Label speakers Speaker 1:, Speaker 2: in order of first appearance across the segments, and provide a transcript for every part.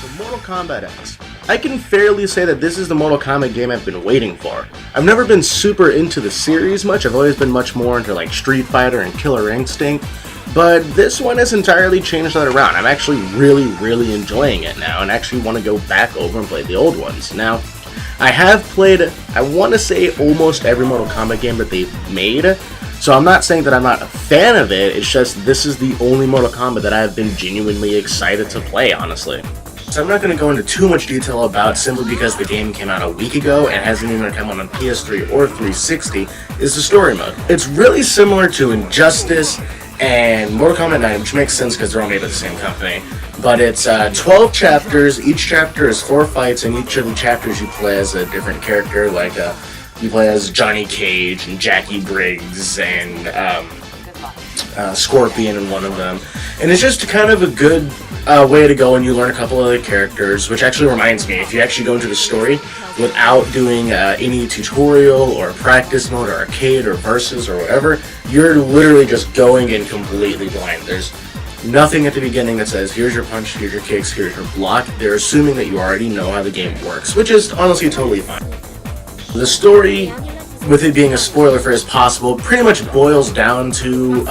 Speaker 1: So Mortal Kombat X. I can fairly say that this is the Mortal Kombat game I've been waiting for. I've never been super into the series much, I've always been much more into like Street Fighter and Killer Instinct, but this one has entirely changed that around. I'm actually really enjoying it now and actually want to go back over and play the old ones. Now, I have played, I want to say, almost every Mortal Kombat game that they've made, so I'm not saying that I'm not a fan of it, it's just this is the only Mortal Kombat that I've been genuinely excited to play, honestly. So I'm not going to go into too much detail about simply because the game came out a week ago and hasn't even come out on PS3 or 360, is the story mode. It's really similar to Injustice and Mortal Kombat 9, which makes sense because they're all made by the same company. But it's 12 chapters, each chapter is 4 fights, and each of the chapters you play as a different character, like you play as Johnny Cage and Jackie Briggs and Scorpion in one of them. And it's just kind of a good way to go, and you learn a couple of the characters, which actually reminds me, if you actually go into the story without doing any tutorial or practice mode or arcade or versus or whatever, you're literally just going in completely blind. There's nothing at the beginning that says, here's your punch, here's your kicks, here's your block. They're assuming that you already know how the game works, which is honestly totally fine. The story, with it being a spoiler for as possible, pretty much boils down to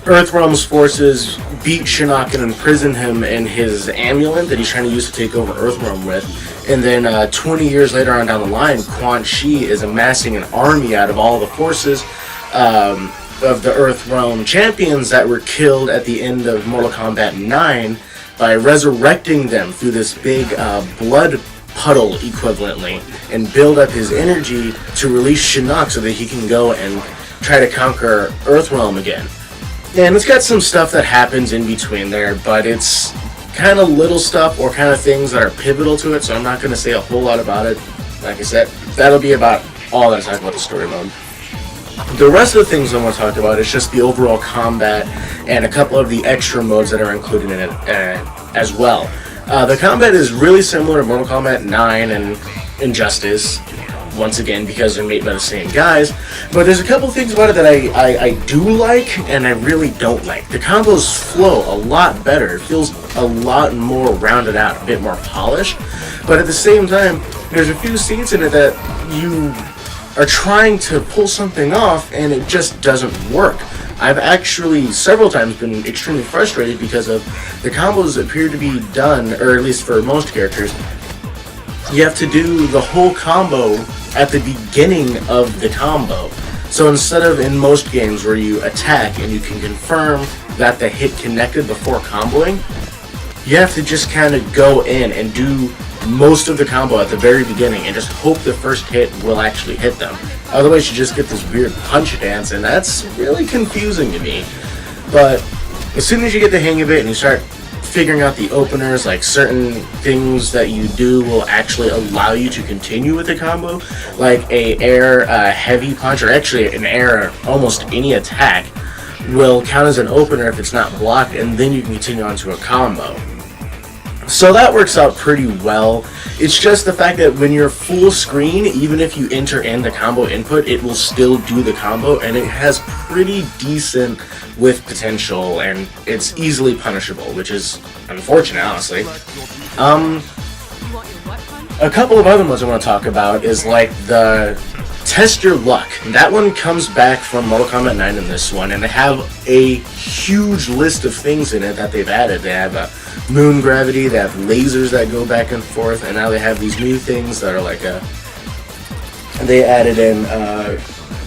Speaker 1: Earthrealm's forces beat Shinnok and imprison him in his amulet that he's trying to use to take over Earthrealm with. And then 20 years later on down the line, Quan Chi is amassing an army out of all the forces of the Earthrealm champions that were killed at the end of Mortal Kombat 9 by resurrecting them through this big blood puddle equivalently, and build up his energy to release Shinnok so that he can go and try to conquer Earthrealm again. And it's got some stuff that happens in between there, but it's kind of little stuff or kind of things that are pivotal to it, so I'm not going to say a whole lot about it. Like I said, that'll be about all that I talk about the story mode. The rest of the things I want to talk about is just the overall combat and a couple of the extra modes that are included in it as well. The combat is really similar to Mortal Kombat 9 and Injustice, once again because they're made by the same guys, but there's a couple things about it that I do like and I really don't like. The combos flow a lot better, it feels a lot more rounded out, a bit more polished, but at the same time, there's a few scenes in it that you are trying to pull something off and it just doesn't work. I've actually several times been extremely frustrated because of the combos appear to be done, or at least for most characters, you have to do the whole combo at the beginning of the combo. So instead of in most games where you attack and you can confirm that the hit connected before comboing, you have to just kind of go in and do most of the combo at the very beginning and just hope the first hit will actually hit them. Otherwise you just get this weird punch dance, and that's really confusing to me. But as soon as you get the hang of it and you start figuring out the openers, like certain things that you do will actually allow you to continue with the combo, like a air heavy punch, or actually an air almost any attack will count as an opener if it's not blocked, and then you can continue on to a combo. So that works out pretty well. It's just the fact that when you're full screen, even if you enter in the combo input, it will still do the combo, and it has pretty decent width potential, and it's easily punishable, which is unfortunate, honestly. A couple of other ones I want to talk about is like the Test Your Luck. That one comes back from Mortal Kombat 9 in this one, and they have a huge list of things in it that they've added. They have moon gravity, they have lasers that go back and forth, and now they have these new things that are like they added in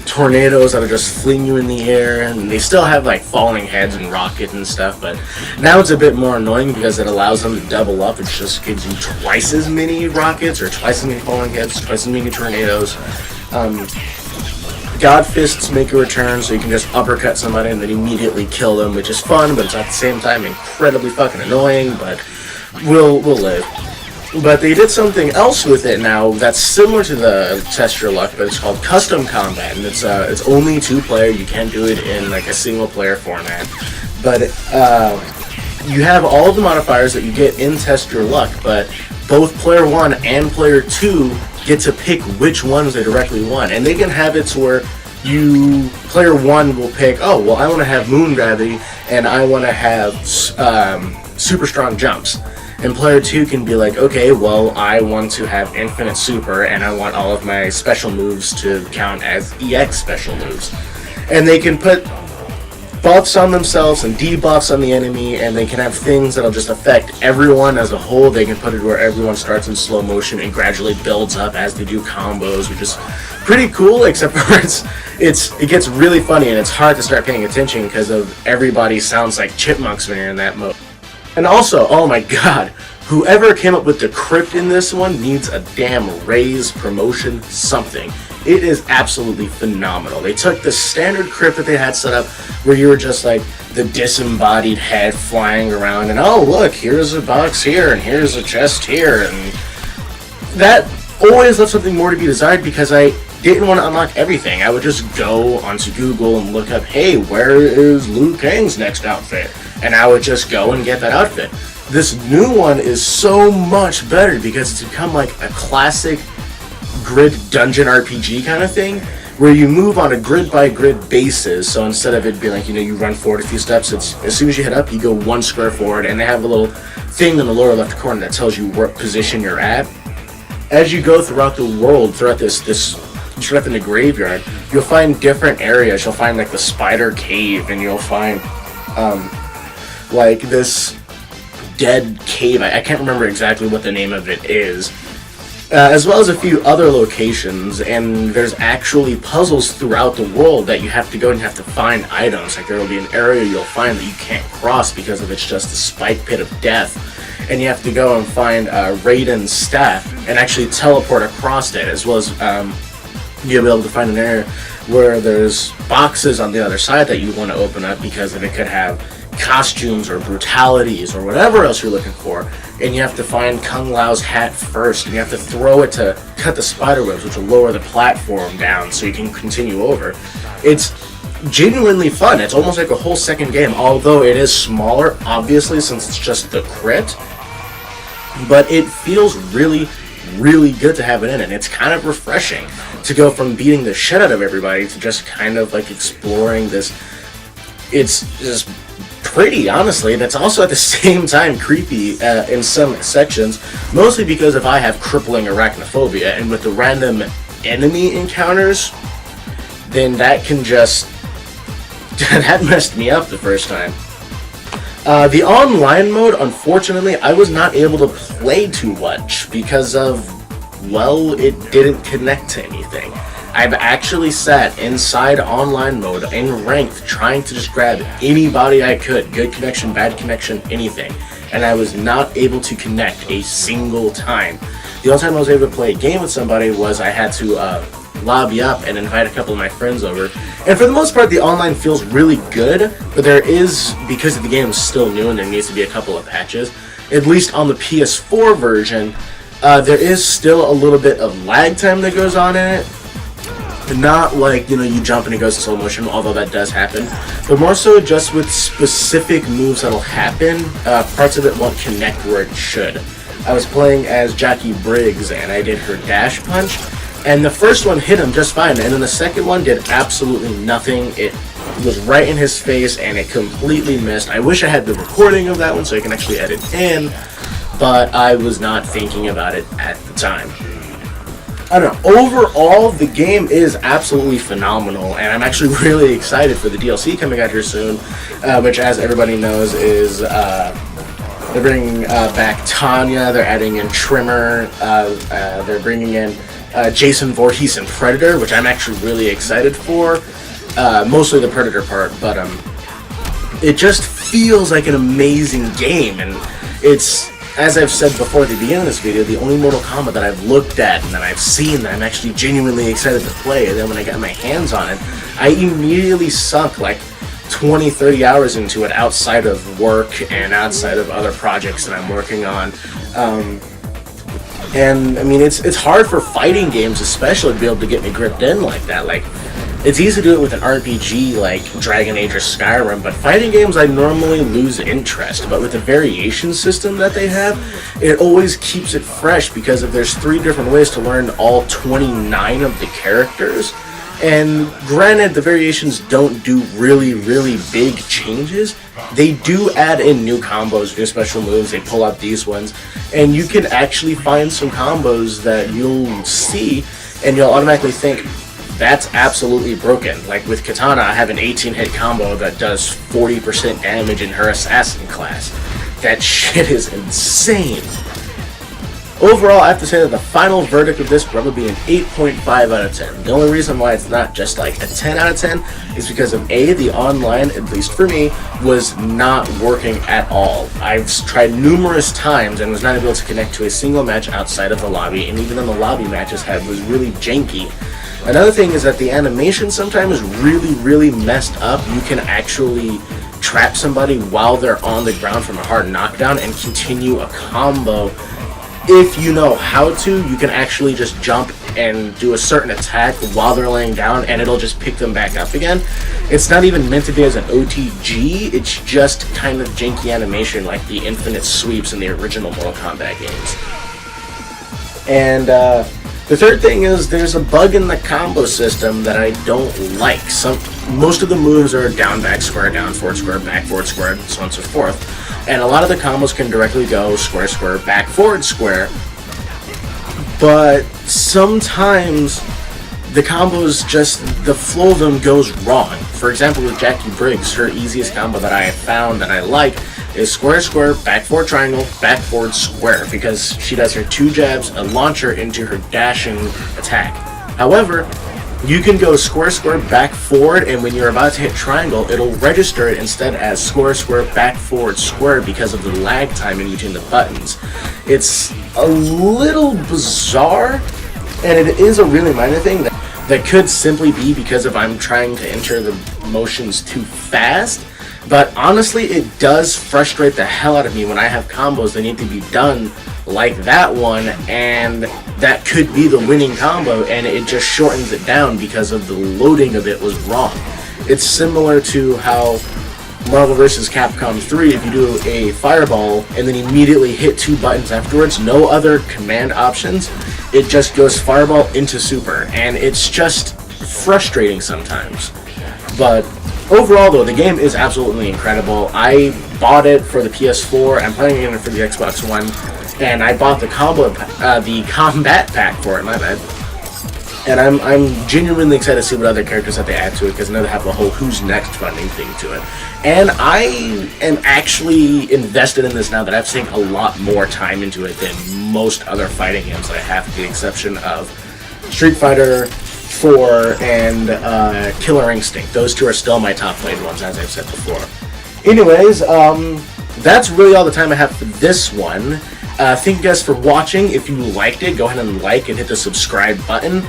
Speaker 1: tornadoes that'll just fling you in the air, and they still have like falling heads and rockets and stuff, but now it's a bit more annoying because it allows them to double up. It just gives you twice as many rockets, or twice as many falling heads, twice as many tornadoes. God Fists make a return, so you can just uppercut somebody and then immediately kill them, which is fun, but it's at the same time incredibly fucking annoying, but we'll live. But they did something else with it now that's similar to the Test Your Luck, but it's called Custom Combat, and it's only 2-player. You can't do it in like a single-player format. But you have all of the modifiers that you get in Test Your Luck, but both Player 1 and Player 2 get to pick which ones they directly want. And they can have it to where Player 1 will pick, oh, well, I want to have moon gravity, and I want to have super strong jumps. And player 2 can be like, okay, well, I want to have infinite super, and I want all of my special moves to count as EX special moves. And they can put buffs on themselves and debuffs on the enemy, and they can have things that'll just affect everyone as a whole. They can put it where everyone starts in slow motion and gradually builds up as they do combos, which is pretty cool, except for it gets really funny, and it's hard to start paying attention because of everybody sounds like chipmunks when you're in that mode. And also, oh my god, whoever came up with the crypt in this one needs a damn raise, promotion, something. It is absolutely phenomenal. They took the standard crypt that they had set up where you were just like the disembodied head flying around and oh look, here's a box here and here's a chest here, and that always left something more to be desired because I didn't want to unlock everything. I would just go onto Google and look up, hey, where is Liu Kang's next outfit? And I would just go and get that outfit. This new one is so much better because it's become like a classic grid dungeon RPG kind of thing where you move on a grid by grid basis. So instead of it being like, you run forward a few steps, it's as soon as you head up, you go one square forward, and they have a little thing in the lower left corner that tells you what position you're at. As you go throughout the world, throughout this trip in the graveyard, you'll find different areas. You'll find like the spider cave, and you'll find like this dead cave. I can't remember exactly what the name of it is. As well as a few other locations, and there's actually puzzles throughout the world that you have to go and you have to find items. Like there will be an area you'll find that you can't cross because of it's just a spike pit of death, and you have to go and find Raiden's staff and actually teleport across it, as well as you'll be able to find an area where there's boxes on the other side that you want to open up because of it could have costumes or brutalities or whatever else you're looking for, and you have to find Kung Lao's hat first, and you have to throw it to cut the spider webs, which will lower the platform down so you can continue over. It's genuinely fun. It's almost like a whole second game, although it is smaller, obviously, since it's just the crit, but it feels really, really good to have it in, and it's kind of refreshing to go from beating the shit out of everybody to just kind of like exploring this. It's just pretty, honestly, and it's also at the same time creepy in some sections, mostly because if I have crippling arachnophobia, and with the random enemy encounters, then that can just that messed me up the first time. The online mode, unfortunately, I was not able to play too much because of, well, it didn't connect to anything. I've actually sat inside online mode in ranked trying to just grab anybody I could, good connection, bad connection, anything, and I was not able to connect a single time. The only time I was able to play a game with somebody was I had to lobby up and invite a couple of my friends over, and for the most part the online feels really good, but there is, because the game is still new and there needs to be a couple of patches, at least on the PS4 version, there is still a little bit of lag time that goes on in it. Not like, you jump and it goes in slow motion, although that does happen, but more so just with specific moves that'll happen, parts of it won't connect where it should. I was playing as Jackie Briggs, and I did her dash punch, and the first one hit him just fine, and then the second one did absolutely nothing. It was right in his face, and it completely missed. I wish I had the recording of that one so I can actually edit in, but I was not thinking about it at the time. I don't know, overall, the game is absolutely phenomenal, and I'm actually really excited for the DLC coming out here soon, which, as everybody knows, is they're bringing back Tanya, they're adding in Trimmer, they're bringing in Jason Voorhees and Predator, which I'm actually really excited for, mostly the Predator part, but it just feels like an amazing game, and it's, as I've said before at the beginning of this video, the only Mortal Kombat that I've looked at and that I've seen that I'm actually genuinely excited to play, and then when I got my hands on it, I immediately sunk like 20-30 hours into it outside of work and outside of other projects that I'm working on. And I mean, it's hard for fighting games especially to be able to get me gripped in like that. Like, it's easy to do it with an RPG like Dragon Age or Skyrim, but fighting games I normally lose interest. But with the variation system that they have, it always keeps it fresh, because if there's 3 different ways to learn all 29 of the characters, And granted, the variations don't do really, really big changes. They do add in new combos, new special moves. They pull out these ones. And you can actually find some combos that you'll see and you'll automatically think, that's absolutely broken. Like with Katana, I have an 18-hit combo that does 40% damage in her assassin class. That shit is insane. Overall, I have to say that the final verdict of this will probably be an 8.5 out of 10. The only reason why it's not just like a 10 out of 10 is because of A, the online, at least for me, was not working at all. I've tried numerous times and was not able to connect to a single match outside of the lobby, and even then the lobby matches was really janky. Another thing is that the animation sometimes is really, really messed up. You can actually trap somebody while they're on the ground from a hard knockdown and continue a combo. If you know how to, you can actually just jump and do a certain attack while they're laying down and it'll just pick them back up again. It's not even meant to be as an OTG, it's just kind of janky animation like the infinite sweeps in the original Mortal Kombat games. And the third thing is there's a bug in the combo system that I don't like. Most of the moves are down, back, square, down, forward, square, back, forward, square, and so on and so forth. And a lot of the combos can directly go square, square, back, forward, square. But sometimes the combos the flow of them goes wrong. For example, with Jackie Briggs, her easiest combo that I have found that I like is square, square, back, forward, triangle, back, forward, square, because she does her 2 jabs, a launcher into her dashing attack. However, you can go square, square, back, forward, and when you're about to hit triangle, it'll register it instead as square, square, back, forward, square because of the lag time in between the buttons. It's a little bizarre, and it is a really minor thing that could simply be because of I'm trying to enter the motions too fast. But honestly, it does frustrate the hell out of me when I have combos that need to be done like that one, and that could be the winning combo, and it just shortens it down because of the loading of it was wrong. It's similar to how Marvel vs. Capcom 3, if you do a fireball and then immediately hit 2 buttons afterwards, no other command options, it just goes fireball into super, and it's just frustrating sometimes. But overall, though, the game is absolutely incredible. I bought it for the PS4. I'm playing it for the Xbox One, and I bought the Kombat pack for it. My bad. And I'm genuinely excited to see what other characters that they add to it, because I know they have the whole Who's Next funding thing to it. And I am actually invested in this now that I've sunk a lot more time into it than most other fighting games that I have, with the exception of Street Fighter 4 and Killer Instinct. Those 2 are still my top played ones, as I've said before. Anyways, that's really all the time I have for this one. Thank you guys for watching. If you liked it, go ahead and like and hit the subscribe button.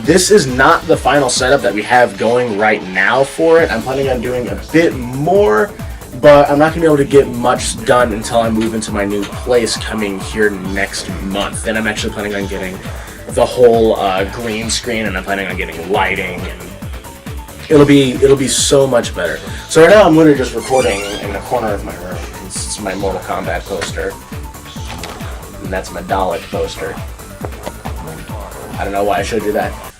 Speaker 1: This is not the final setup that we have going right now for it. I'm planning on doing a bit more, but I'm not going to be able to get much done until I move into my new place coming here next month. And I'm actually planning on getting the whole green screen, and I'm planning on getting lighting, and it'll be so much better. So right now I'm literally just recording in the corner of my room. It's my Mortal Kombat poster, and that's my Dalek poster. I don't know why I showed you that.